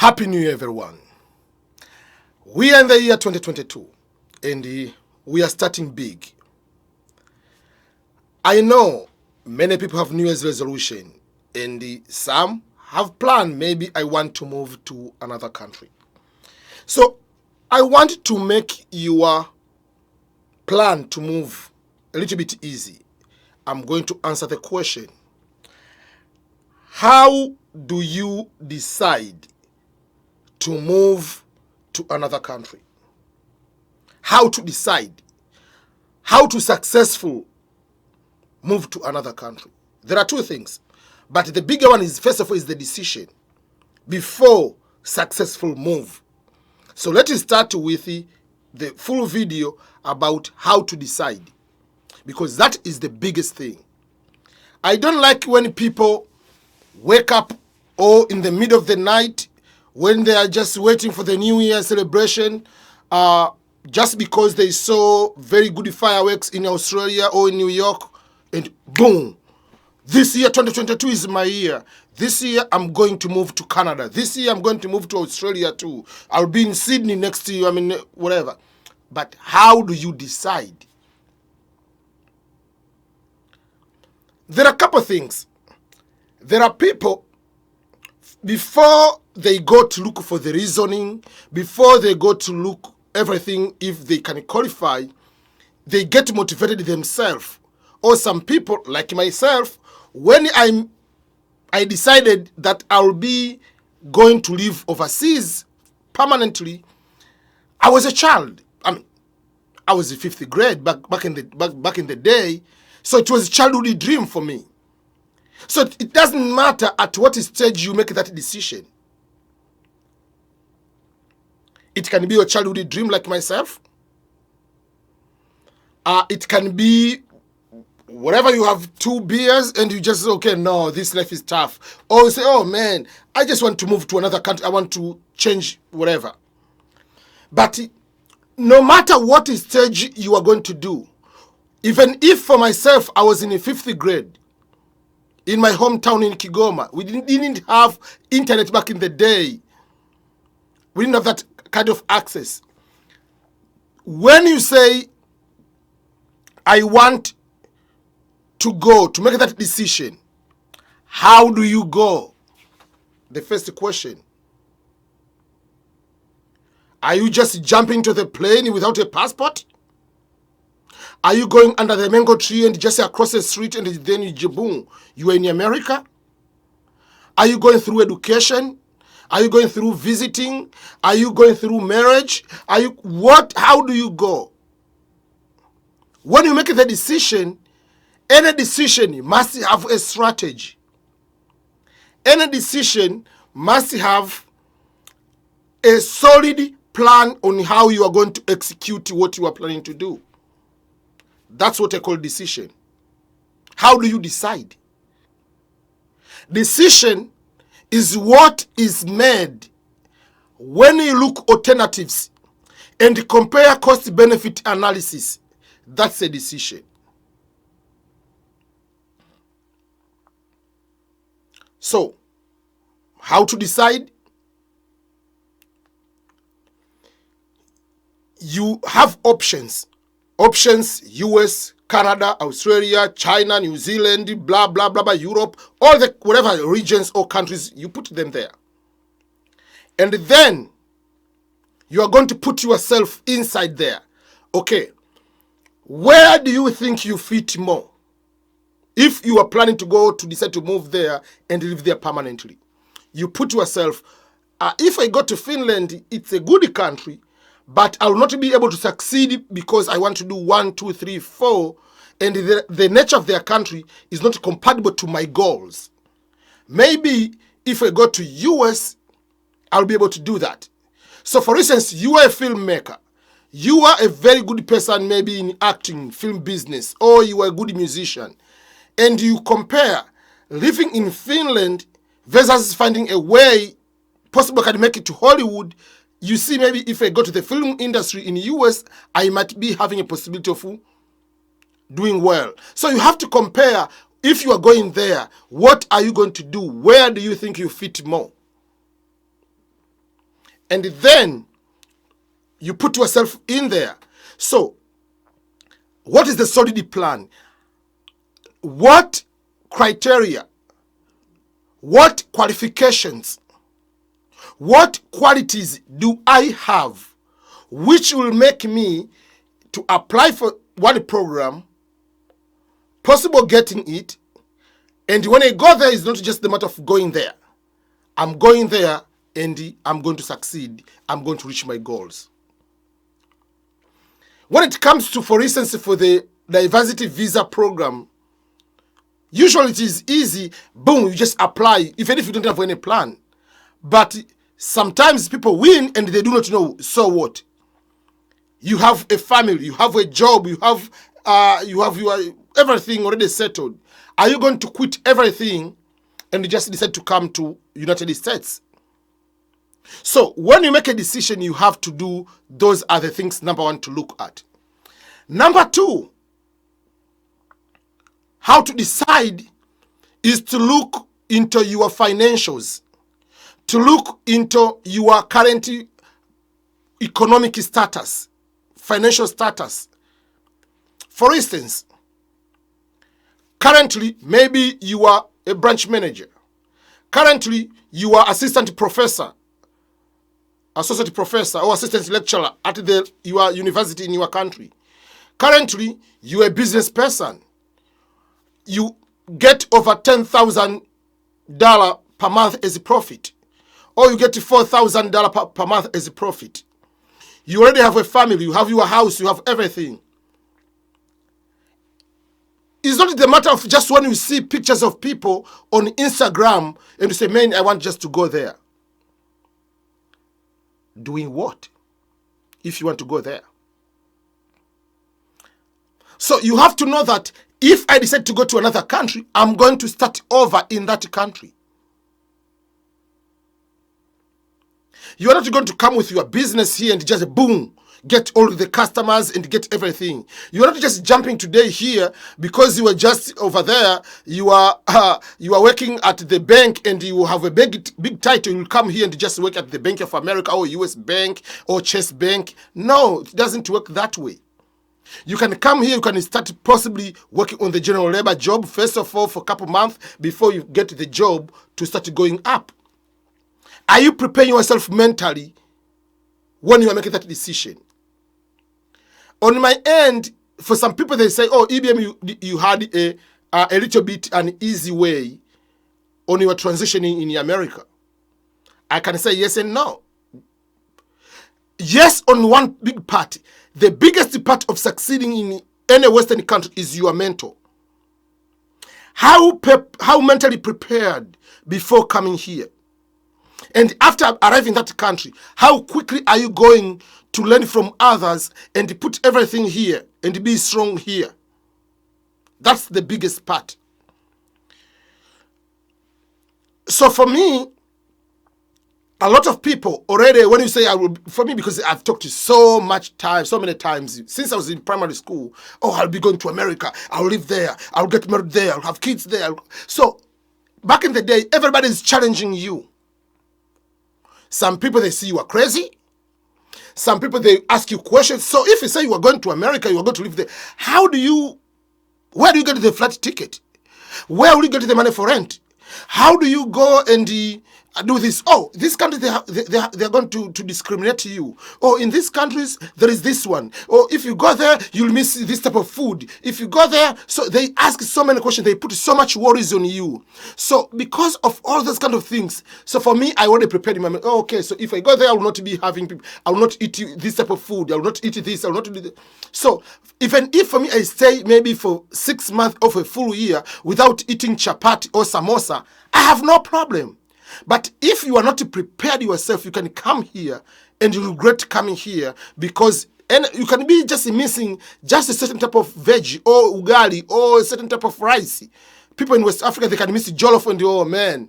Happy New Year, everyone. We are in the year 2022, and we are starting big. I know many people have New Year's resolution, and some have planned, maybe I want to move to another country. So I want to make your plan to move a little bit easy. I'm going to answer the question, how do you decide to move to another country? How to decide, how to successful move to another country. There are two things, but the bigger one is, first of all, is the decision before successful move. So let us start with the full video about how to decide, because that is the biggest thing. I don't like when people wake up or in the middle of the night when they are just waiting for the New Year celebration, just because they saw very good fireworks in Australia or in New York, and boom, this year 2022 is my year. This year I'm going to move to Canada. This year I'm going to move to Australia too. I'll be in Sydney next year, whatever. But how do you decide? There are a couple things. There are people, before they go to look for the reasoning, before they go to look everything if they can qualify, they get motivated themselves. Or some people, like myself, when I decided that I'll be going to live overseas permanently, I was a child. I was in 5th grade back in the day, so it was a childhood dream for me. So it doesn't matter at what stage you make that decision. It can be your childhood dream like myself. It can be whatever, you have 2 beers and you just say, okay, no, this life is tough. Or you say, oh man, I just want to move to another country. I want to change whatever. But no matter what stage you are going to do, even if for myself, I was in the 5th grade, in my hometown in Kigoma, we didn't have internet back in the day. We didn't have that kind of access. When you say, I want to go, to make that decision, how do you go? The first question. Are you just jumping to the plane without a passport? Are you going under the mango tree and just across the street and then boom, you are in America? Are you going through education? Are you going through visiting? Are you going through marriage? How do you go? When you make the decision, any decision must have a strategy. Any decision must have a solid plan on how you are going to execute what you are planning to do. That's what I call decision. How do you decide? Decision is what is made when you look alternatives and compare cost-benefit analysis. That's a decision. So, how to decide? You have options. Options: US, Canada, Australia, China, New Zealand, blah, blah, blah, blah, Europe, all the whatever regions or countries, you put them there. And then you are going to put yourself inside there. Okay, where do you think you fit more? If you are planning to decide to move there and live there permanently, you put yourself, if I go to Finland, it's a good country, but I will not be able to succeed because I want to do 1, 2, 3, 4, and the nature of their country is not compatible to my goals. Maybe if I go to US, I'll be able to do that. So for instance, you are a filmmaker. You are a very good person, maybe in acting, film business, or you are a good musician. And you compare living in Finland versus finding a way possible can make it to Hollywood. You see, maybe if I go to the film industry in the US, I might be having a possibility of doing well. So you have to compare, if you are going there, what are you going to do? Where do you think you fit more? and then you put yourself in there. So, what is the solid plan? What criteria, what qualifications, what qualities do I have which will make me to apply for one program, possible getting it, and when I go there, it's not just the matter of going there. I'm going there and I'm going to succeed. I'm going to reach my goals. When it comes to, for instance, for the diversity visa program, usually it is easy. Boom, you just apply, even if you don't have any plan. But sometimes people win and they do not know. So what? You have a family, you have a job, you have your everything already settled. Are you going to quit everything and just decide to come to United States? So when you make a decision, you have to do, those are the things, number one, to look at. Number two, how to decide is to look into your financials, to look into your current economic status, financial status. For instance, currently, maybe you are a branch manager. Currently, you are assistant professor, associate professor, or assistant lecturer at your university in your country. Currently, you are a business person. You get over $10,000 per month as a profit, or you get $4,000 per month as a profit. You already have a family, you have your house, you have everything. It's not the matter of just when you see pictures of people on Instagram and you say, man, I want just to go there. Doing what if you want to go there? So you have to know that if I decide to go to another country, I'm going to start over in that country. You are not going to come with your business here and just boom, get all the customers and get everything. You are not just jumping today here because you were just over there. You are working at the bank and you have a big title. You come here and just work at the Bank of America or US Bank or Chase Bank. No, it doesn't work that way. You can come here, you can start possibly working on the general labor job, first of all, for a couple months before you get the job to start going up. Are you preparing yourself mentally when you are making that decision? On my end, for some people, they say, oh, EBM, you had a little bit an easy way on your transitioning in America. I can say yes and no. Yes, on one big part. The biggest part of succeeding in any Western country is your mentor. How mentally prepared before coming here? And after arriving in that country, how quickly are you going to learn from others and put everything here and be strong here? That's the biggest part. So for me, a lot of people already, when you say for me, because I've talked to so many times since I was in primary school, oh, I'll be going to America, I'll live there, I'll get married there, I'll have kids there. So back in the day, everybody's challenging you. Some people, they see you are crazy. Some people, they ask you questions. So if you say you are going to America, you are going to live there, where do you get the flight ticket? Where will you get the money for rent? How do you go and do this? Oh, this country, they are going to discriminate you. Oh, in these countries, there is this one. Oh, if you go there, you'll miss this type of food. If you go there, so they ask so many questions. They put so much worries on you. So because of all those kind of things, so for me, I already prepared in my mind. Oh, okay, so if I go there, I will not be having people. I will not eat this type of food. I will not eat this. I will not do this. So even if for me, I stay maybe for 6 months of a full year without eating chapati or samosa, I have no problem. But if you are not prepared yourself, you can come here and you regret coming here because you can be just missing just a certain type of veggie or ugali or a certain type of rice. People in West Africa, they can miss jollof and oh man.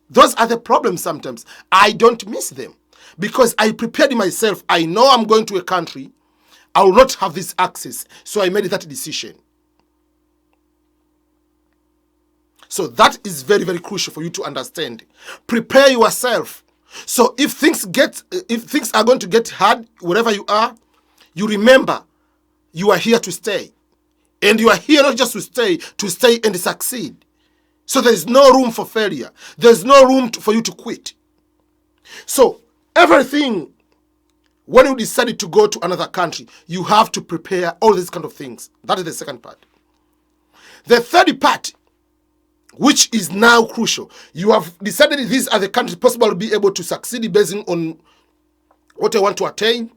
Those are the problems sometimes. I don't miss them because I prepared myself. I know I'm going to a country. I will not have this access. So I made that decision. So that is very, very crucial for you to understand. Prepare yourself So if things are going to get hard wherever you are, you remember you are here to stay. And you are here not just to stay and succeed. So there is no room for failure. There's no room for you to quit. So everything, when you decided to go to another country, you have to prepare all these kind of things. That is the second part. The third part, which is now crucial, you have decided these are the countries possible to be able to succeed based on what I want to attain.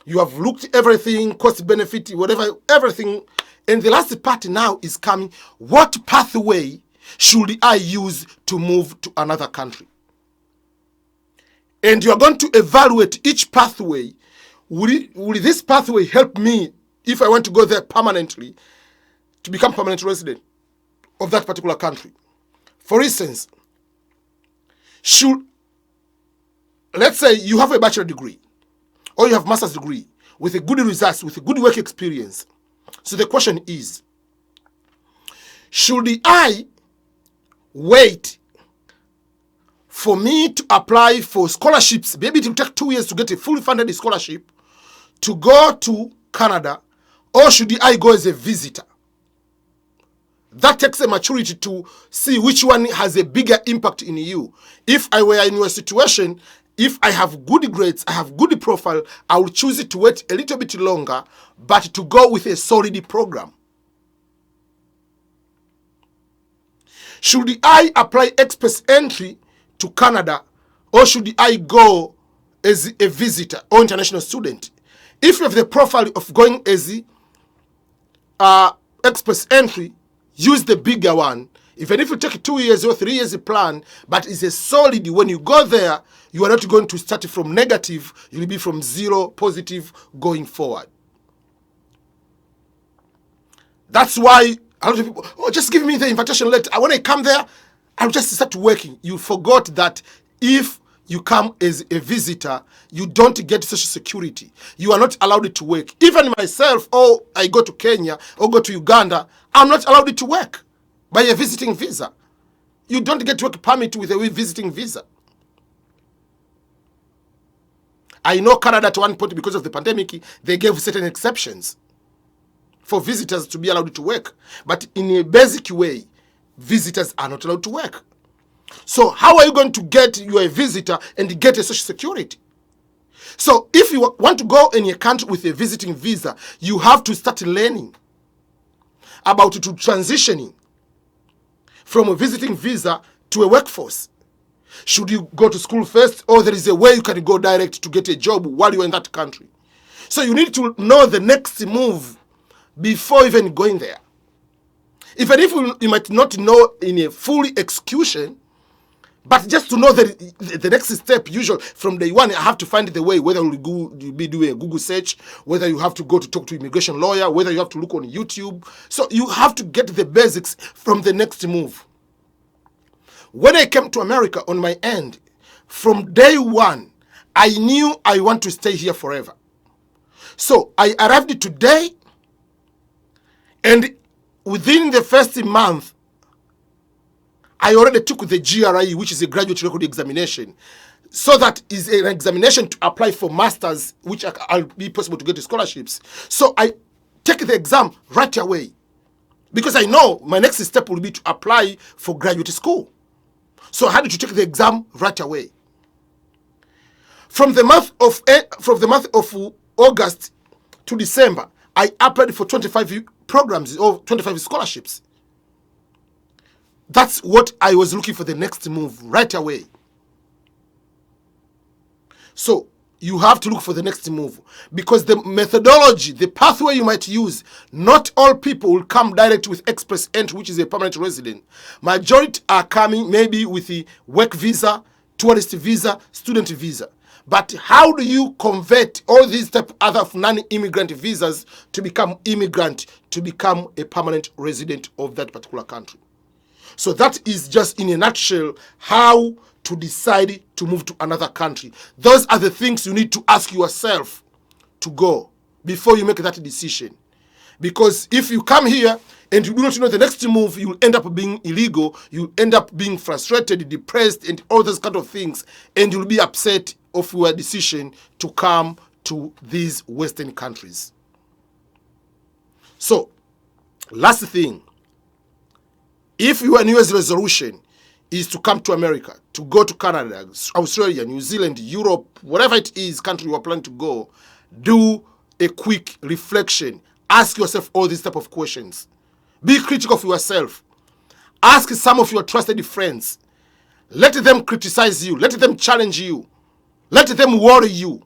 You have looked everything, cost benefit, whatever, everything. And the last part now is coming. What pathway should I use to move to another country? And you are going to evaluate each pathway. Will this pathway help me if I want to go there permanently, to become permanent resident of that particular country? For instance, let's say you have a bachelor degree or you have master's degree with a good results, with a good work experience. So the question is, should I wait for me to apply for scholarships? Maybe it will take 2 years to get a fully funded scholarship to go to Canada, or should I go as a visitor? That takes a maturity to see which one has a bigger impact in you. If I were in your situation, if I have good grades, I have good profile, I will choose it to wait a little bit longer, but to go with a solid program. Should I apply express entry to Canada, or should I go as a visitor or international student? If you have the profile of going as express entry, use the bigger one. Even if you take 2 years or 3 years plan, but it's a solid, when you go there, you are not going to start from negative, you'll be from zero, positive, going forward. That's why a lot of people, just give me the invitation letter. When I come there, I'll just start working. You forgot that if you come as a visitor, you don't get social security. You are not allowed to work. Even myself, I go to Kenya or go to Uganda, I'm not allowed to work by a visiting visa. You don't get work permit with a visiting visa. I know Canada at one point, because of the pandemic, they gave certain exceptions for visitors to be allowed to work. But in a basic way, visitors are not allowed to work. So how are you going to get you a visitor and get a social security? So if you want to go in a country with a visiting visa, you have to start learning about to transitioning from a visiting visa to a workforce. Should you go to school first, or there is a way you can go direct to get a job while you're in that country? So you need to know the next move before even going there. Even if you might not know in a full execution, but just to know the next step, usually from day one, I have to find the way, whether you'll be doing a Google search, whether you have to go to talk to immigration lawyer, whether you have to look on YouTube. So you have to get the basics from the next move. When I came to America on my end, from day one, I knew I want to stay here forever. So I arrived today, and within the first month, I already took the GRE, which is a graduate record examination. So that is an examination to apply for masters, which I'll be possible to get scholarships. So I take the exam right away, because I know my next step will be to apply for graduate school. So I had to take the exam right away. From the month of August to December, I applied for 25 programs or 25 scholarships. That's what I was looking for, the next move right away. So you have to look for the next move, because the methodology, the pathway you might use, not all people will come direct with express entry, which is a permanent resident. Majority are coming maybe with the work visa, tourist visa, student visa. But how do you convert all these type of other non-immigrant visas to become immigrant, to become a permanent resident of that particular country? So that is just in a nutshell how to decide to move to another country. Those are the things you need to ask yourself to go before you make that decision. Because if you come here and you do not know the next move, you'll end up being illegal, you'll end up being frustrated, depressed, and all those kind of things, and you'll be upset of your decision to come to these Western countries. So, last thing, if your New Year's resolution is to come to America, to go to Canada, Australia, New Zealand, Europe, whatever it is country you are planning to go, do a quick reflection. Ask yourself all these type of questions. Be critical of yourself. Ask some of your trusted friends. Let them criticize you. Let them challenge you. Let them worry you.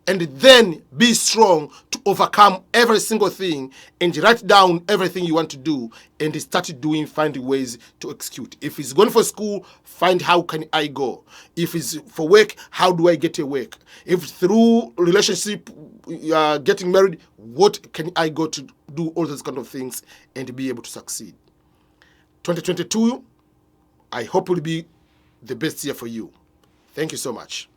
And then be strong to overcome every single thing and write down everything you want to do and start doing, find ways to execute. If it's going for school, find how can I go. If it's for work, how do I get a work? If through relationship, getting married, what can I go to do, all those kind of things and be able to succeed. 2022, I hope will be the best year for you. Thank you so much.